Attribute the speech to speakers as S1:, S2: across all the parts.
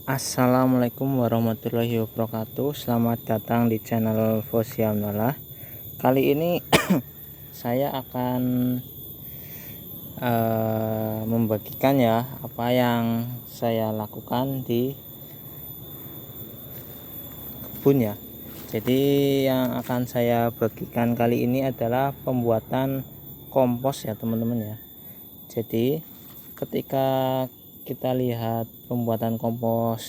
S1: Assalamualaikum warahmatullahi wabarakatuh. Selamat datang di channel Fosiamnola. Kali ini saya akan membagikan ya apa yang saya lakukan di kebun ya. Jadi yang akan saya bagikan kali ini adalah pembuatan kompos ya teman-teman ya. Jadi ketika kita lihat pembuatan kompos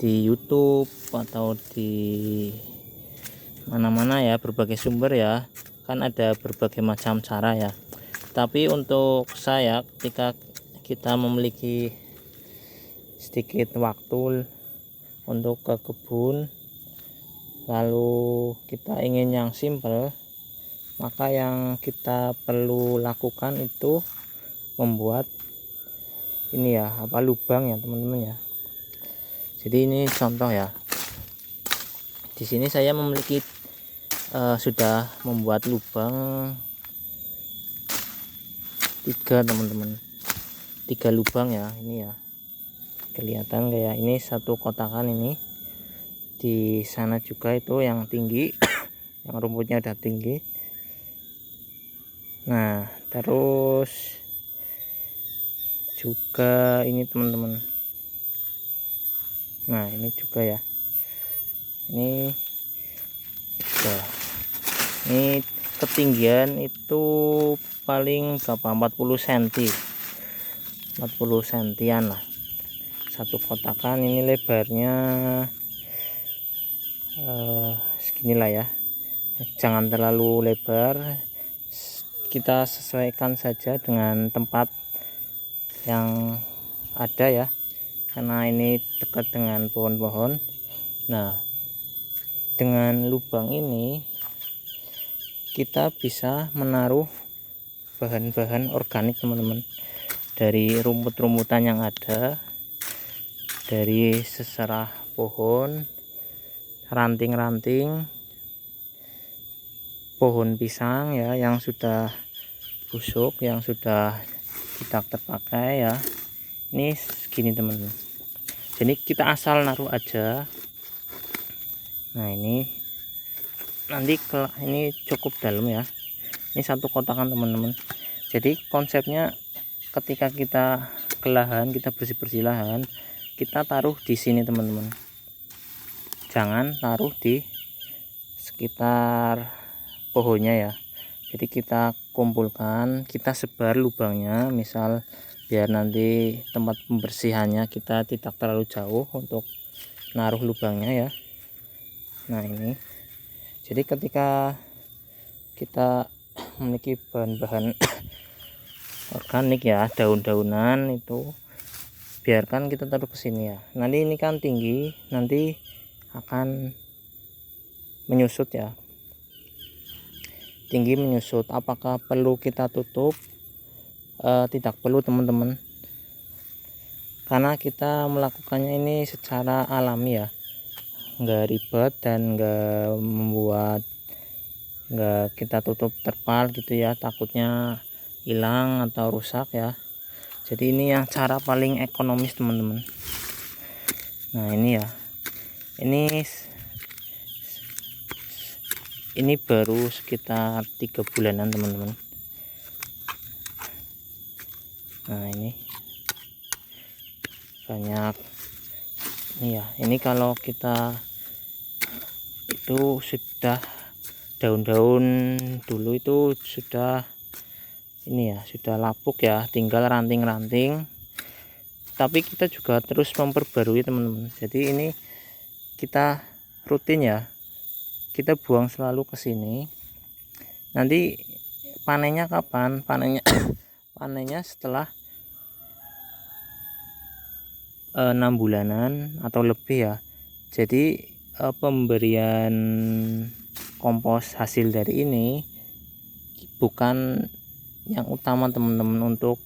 S1: di YouTube atau di mana-mana ya, berbagai sumber ya, kan ada berbagai macam cara ya. Tapi untuk saya, ketika kita memiliki sedikit waktu untuk ke kebun, lalu kita ingin yang simple, maka yang kita perlu lakukan itu membuat ini ya, lubang ya teman-teman ya. Jadi ini contoh ya. Di sini saya memiliki sudah membuat lubang 3 teman-teman, 3 lubang ya. Ini ya kelihatan kayak ini satu kotakan ini. Di sana juga itu yang tinggi yang rumputnya udah tinggi. Nah terus juga ini teman-teman, nah ini juga ya, ini ketinggian itu paling berapa, 40 cm 40 cm lah satu kotakan. Ini lebarnya seginilah ya, jangan terlalu lebar, kita sesuaikan saja dengan tempat yang ada ya, karena ini dekat dengan pohon-pohon. Nah dengan lubang ini kita bisa menaruh bahan-bahan organik teman-teman, dari rumput-rumputan yang ada, dari seserah pohon, ranting-ranting pohon pisang ya yang sudah busuk, yang sudah tidak terpakai ya. Ini segini teman-teman, jadi kita asal naruh aja. Nah ini nanti ini cukup dalam ya, ini satu kotakan teman-teman. Jadi konsepnya ketika kita ke lahan, kita bersih-bersih lahan, kita taruh di sini teman-teman, jangan taruh di sekitar pohonnya ya. Jadi kita kumpulkan, kita sebar lubangnya, misal biar nanti tempat pembersihannya kita tidak terlalu jauh untuk naruh lubangnya ya. Nah ini, jadi ketika kita memiliki bahan-bahan organik ya, daun-daunan itu biarkan kita taruh ke sini ya. Nanti ini kan tinggi, nanti akan menyusut ya, tinggi menyusut. Apakah perlu kita tutup? Tidak perlu teman-teman, karena kita melakukannya ini secara alami ya, nggak ribet dan nggak kita tutup terpal gitu ya, takutnya hilang atau rusak ya. Jadi ini yang cara paling ekonomis teman-teman. Nah ini ya, ini baru sekitar 3 bulanan teman-teman. Nah ini banyak ini ya. Ini kalau kita itu sudah daun-daun dulu itu sudah ini ya, sudah lapuk ya, tinggal ranting-ranting. Tapi kita juga terus memperbarui teman-teman. Jadi ini kita rutin ya, kita buang selalu ke sini. Nanti panennya kapan? Panennya setelah 6 bulanan atau lebih ya. Jadi pemberian kompos hasil dari ini bukan yang utama teman-teman untuk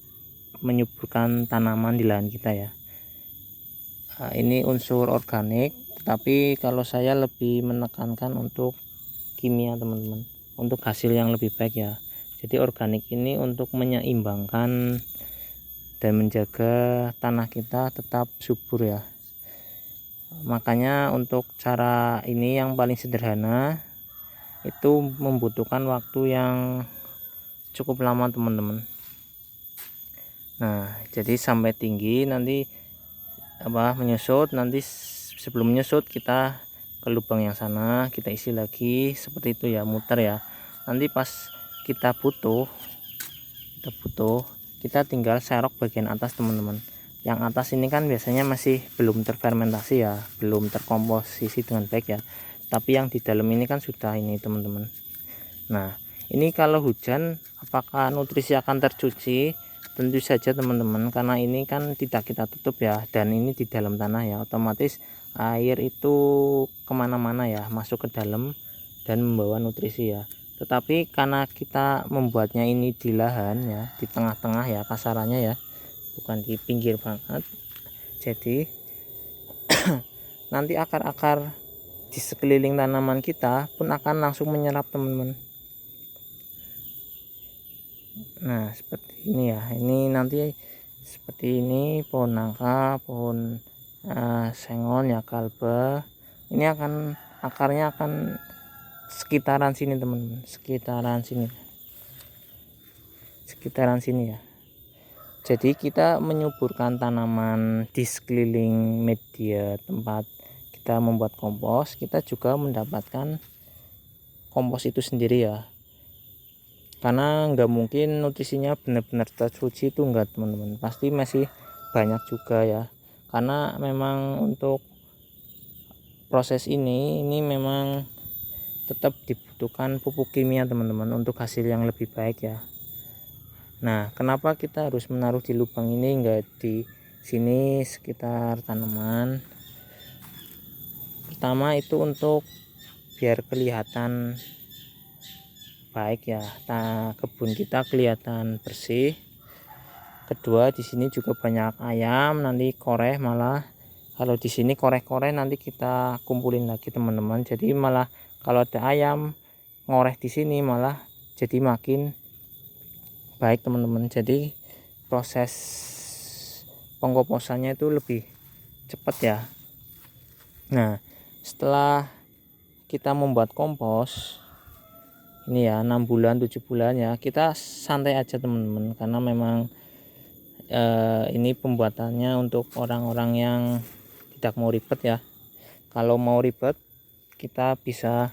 S1: menyuburkan tanaman di lahan kita ya. Ini unsur organik, tetapi kalau saya lebih menekankan untuk kimia teman-teman, untuk hasil yang lebih baik ya. Jadi organik ini untuk menyeimbangkan dan menjaga tanah kita tetap subur ya. Makanya untuk cara ini yang paling sederhana itu membutuhkan waktu yang cukup lama teman-teman. Nah, jadi sampai tinggi nanti menyusut, nanti sebelum menyusut kita ke lubang yang sana, kita isi lagi seperti itu ya, muter ya. Nanti pas kita butuh kita tinggal serok bagian atas teman-teman. Yang atas ini kan biasanya masih belum terfermentasi ya, belum terkomposisi dengan baik ya, tapi yang di dalam ini kan sudah ini teman-teman. Nah, ini kalau hujan apakah nutrisi akan tercuci? Tentu saja teman-teman, karena ini kan tidak kita tutup ya, dan ini di dalam tanah ya, otomatis air itu kemana-mana ya, masuk ke dalam dan membawa nutrisi ya. Tetapi karena kita membuatnya ini di lahan ya, di tengah-tengah ya kasarannya ya, bukan di pinggir banget, jadi nanti akar-akar di sekeliling tanaman kita pun akan langsung menyerap teman-teman. Nah, seperti ini ya, ini nanti seperti ini pohon nangka, pohon sengon ya, kalba, ini akan akarnya akan sekitaran sini teman-teman, sekitaran sini ya. Jadi kita menyuburkan tanaman di sekeliling media tempat kita membuat kompos, kita juga mendapatkan kompos itu sendiri ya, karena nggak mungkin nutrisinya benar-benar tercuci itu enggak teman-teman, pasti masih banyak juga ya, karena memang untuk proses ini memang tetap dibutuhkan pupuk kimia teman-teman untuk hasil yang lebih baik ya. Nah, kenapa kita harus menaruh di lubang ini, enggak di sini sekitar tanaman? Pertama itu untuk biar kelihatan baik ya, kebun kita kelihatan bersih. Kedua, di sini juga banyak ayam, nanti koreh, malah kalau di sini koreh-koreh nanti kita kumpulin lagi teman-teman. Jadi malah kalau ada ayam ngoreh di sini malah jadi makin baik teman-teman. Jadi proses pengkomposannya itu lebih cepat ya. Nah, setelah kita membuat kompos ini ya, 6 bulan 7 bulan ya, kita santai aja teman-teman, karena memang ini pembuatannya untuk orang-orang yang tidak mau ribet ya. Kalau mau ribet kita bisa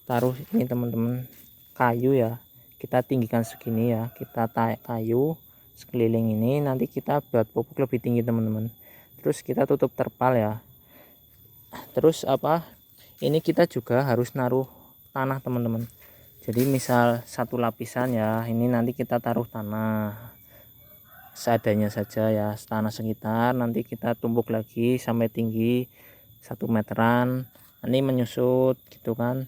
S1: taruh ini teman-teman, kayu ya, kita tinggikan segini ya, kita tarik kayu sekeliling ini, nanti kita buat pupuk lebih tinggi teman-teman, terus kita tutup terpal ya. Terus ini kita juga harus naruh tanah teman-teman. Jadi misal satu lapisan ya, ini nanti kita taruh tanah seadanya saja ya, tanah sekitar, nanti kita tumpuk lagi sampai tinggi 1 meteran, nanti menyusut gitu kan,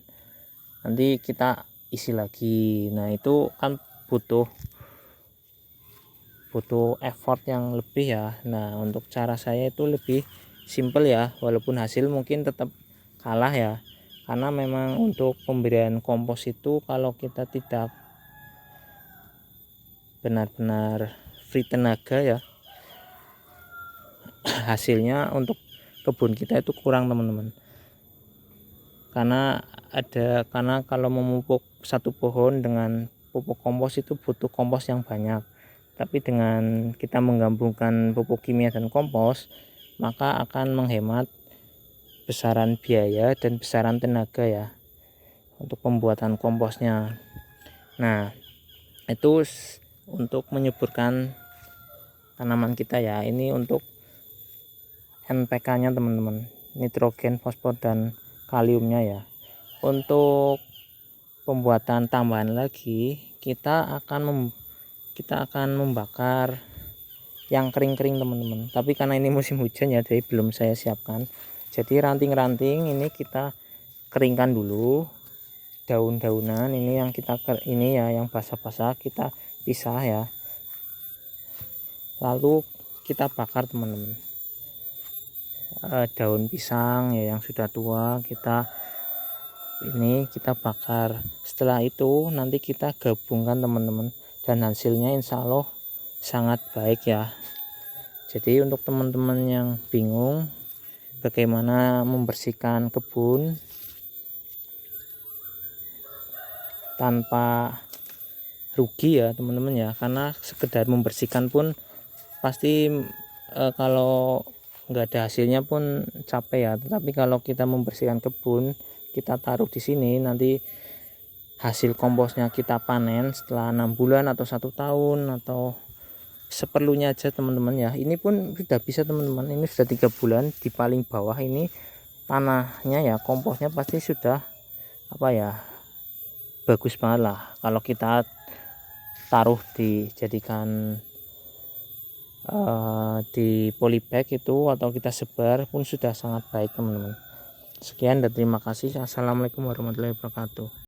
S1: nanti kita isi lagi. Nah, itu kan butuh effort yang lebih ya. Nah, untuk cara saya itu lebih simple ya, walaupun hasil mungkin tetap kalah ya, karena memang untuk pemberian kompos itu kalau kita tidak benar-benar free tenaga ya, hasilnya untuk kebun kita itu kurang teman-teman. Karena kalau memupuk satu pohon dengan pupuk kompos itu butuh kompos yang banyak, tapi dengan kita menggabungkan pupuk kimia dan kompos maka akan menghemat besaran biaya dan besaran tenaga ya untuk pembuatan komposnya. Nah, itu untuk menyuburkan tanaman kita ya. Ini untuk NPK nya teman-teman, nitrogen, fosfor dan kaliumnya ya. Untuk pembuatan tambahan lagi kita akan membakar yang kering-kering teman-teman, tapi karena ini musim hujan ya, jadi belum saya siapkan. Jadi ranting-ranting ini kita keringkan dulu, daun-daunan ini yang yang basah-basah kita pisah ya, lalu kita bakar teman-teman. Daun pisang ya yang sudah tua kita bakar. Setelah itu nanti kita gabungkan teman-teman, dan hasilnya insya Allah sangat baik ya. Jadi untuk teman-teman yang bingung bagaimana membersihkan kebun tanpa rugi ya teman-teman ya, karena sekedar membersihkan pun pasti kalau nggak ada hasilnya pun capek ya. Tetapi kalau kita membersihkan kebun, kita taruh di sini, nanti hasil komposnya kita panen setelah 6 bulan atau 1 tahun atau seperlunya aja teman-teman ya. Ini pun sudah bisa teman-teman, ini sudah 3 bulan di paling bawah ini tanahnya ya, komposnya pasti sudah apa ya, bagus banget lah. Kalau kita taruh dijadikan di polybag itu atau kita sebar pun sudah sangat baik teman-teman. Sekian dan terima kasih. Assalamualaikum warahmatullahi wabarakatuh.